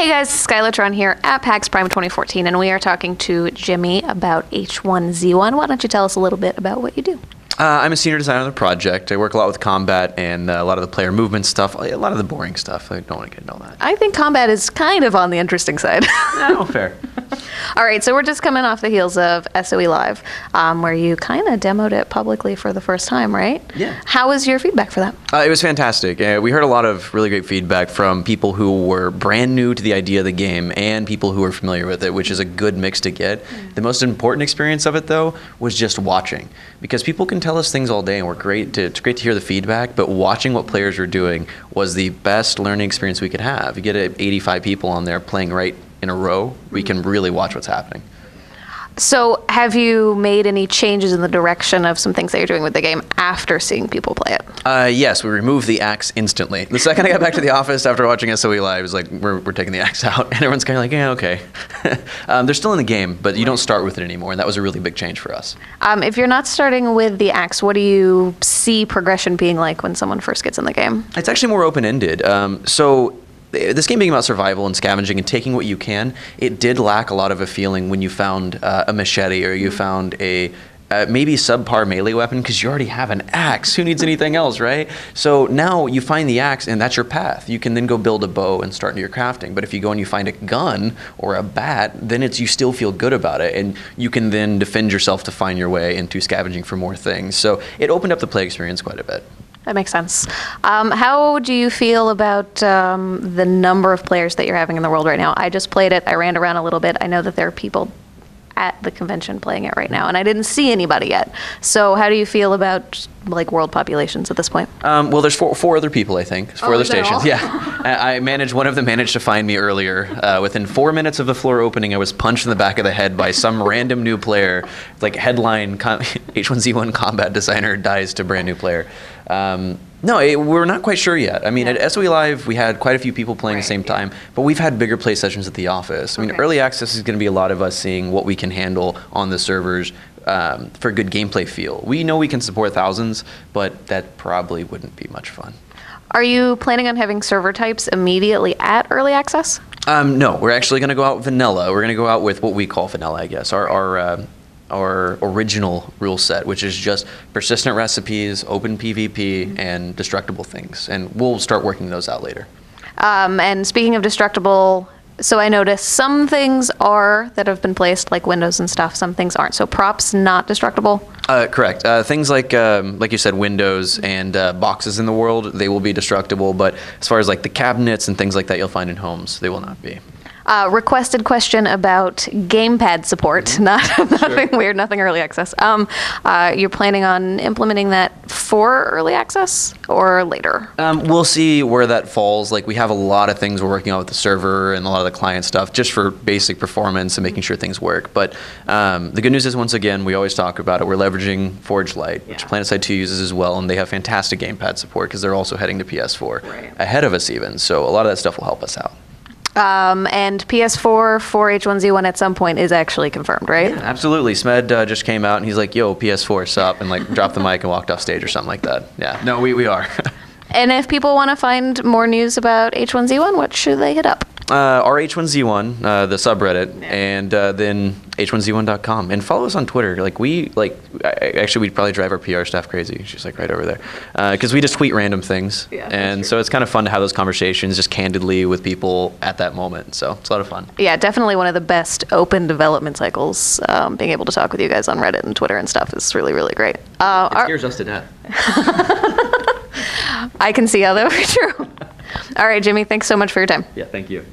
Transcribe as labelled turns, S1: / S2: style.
S1: Hey guys, Skylatron here at PAX Prime 2014, and we are talking to Jimmy about H1Z1. Why don't you tell us a little bit about what you do?
S2: I'm a senior designer on the project. I work a lot with combat and a lot of the player movement stuff, a lot of the boring stuff. I don't want to get into all that.
S1: I think combat is kind of on the interesting side.
S2: No, fair.
S1: All right, so we're just coming off the heels of SOE Live, where you kind of demoed it publicly for the first time, right?
S2: Yeah.
S1: How was your feedback for that?
S2: It was fantastic. We heard a lot of really great feedback from people who were brand new to the idea of the game and people who were familiar with it, which is a good mix to get. The most important experience of it, though, was just watching. Because people can tell us things all day, and it's great to hear the feedback, but watching what players were doing was the best learning experience we could have. You get 85 people on there playing right in a row, we can really watch what's happening.
S1: So have you made any changes in the direction of some things that you're doing with the game after seeing people play it?
S2: Yes, we removed the axe instantly. The second I got back to the office after watching SOE Live, it was like, we're taking the axe out. And everyone's kind of like, yeah, okay. They're still in the game, but you don't start with it anymore. And that was a really big change for us.
S1: If you're not starting with the axe, what do you see progression being like when someone first gets in the game?
S2: It's actually more open-ended. So this game being about survival and scavenging and taking what you can, it did lack a lot of a feeling when you found a machete or you found a maybe subpar melee weapon because you already have an axe. Who needs anything else, right? So now you find the axe and that's your path. You can then go build a bow and start into your crafting. But if you go and you find a gun or a bat, then you still feel good about it, and you can then defend yourself to find your way into scavenging for more things. So it opened up the play experience quite a bit.
S1: That makes sense. How do you feel about the number of players that you're having in the world right now? I just played it. I ran around a little bit. I know that there are people at the convention playing it right now, and I didn't see anybody yet. So how do you feel about like world populations at this point?
S2: Well, there's four other people, I think. Four other stations.
S1: All?
S2: Yeah. One of them managed to find me earlier. Within 4 minutes of the floor opening, I was punched in the back of the head by some random new player. Like headline, H1Z1 combat designer dies to brand new player. No, we're not quite sure yet. I mean, at SOE Live, we had quite a few people playing at the same time, but we've had bigger play sessions at the office. I mean, early access is going to be a lot of us seeing what we can handle on the servers for good gameplay feel. We know we can support thousands, but that probably wouldn't be much fun.
S1: Are you planning on having server types immediately at early access?
S2: No, we're actually going to go out vanilla. We're going to go out with what we call vanilla, I guess. Our original rule set, which is just persistent recipes, open PvP, and destructible things. And we'll start working those out later.
S1: And speaking of destructible, so I noticed some things are that have been placed, like windows and stuff, some things aren't. So props not destructible?
S2: Correct. Things like you said, windows and boxes in the world, they will be destructible. But as far as like the cabinets and things like that you'll find in homes, they will not be.
S1: Requested question about gamepad support. Nothing weird, nothing early access. You're planning on implementing that for early access or later?
S2: We'll see where that falls. Like we have a lot of things we're working on with the server and a lot of the client stuff just for basic performance and making sure things work. But the good news is, once again, we always talk about it. We're leveraging Forge Lite, which PlanetSide 2 uses as well, and they have fantastic gamepad support because they're also heading to PS4 ahead of us even. So a lot of that stuff will help us out.
S1: And PS4 for H1Z1 at some point is actually confirmed, right?
S2: Yeah, absolutely. Smed just came out and he's like, yo, PS4, sup, and like dropped the mic and walked off stage or something like that. Yeah, no, we are.
S1: And if people want to find more news about H1Z1, what should they hit up?
S2: Our H1Z1, the subreddit, and then H1Z1.com, and follow us on Twitter. Actually, we'd probably drive our PR staff crazy. She's like right over there, because we just tweet random things, and so it's kind of fun to have those conversations just candidly with people at that moment. So it's a lot of fun. Yeah,
S1: definitely one of the best open development cycles. Being able to talk with you guys on Reddit and Twitter and stuff is really, really great.
S2: It scares us to death.
S1: I can see how that would be true. All right, Jimmy, thanks so much for your time.
S2: Yeah, thank you.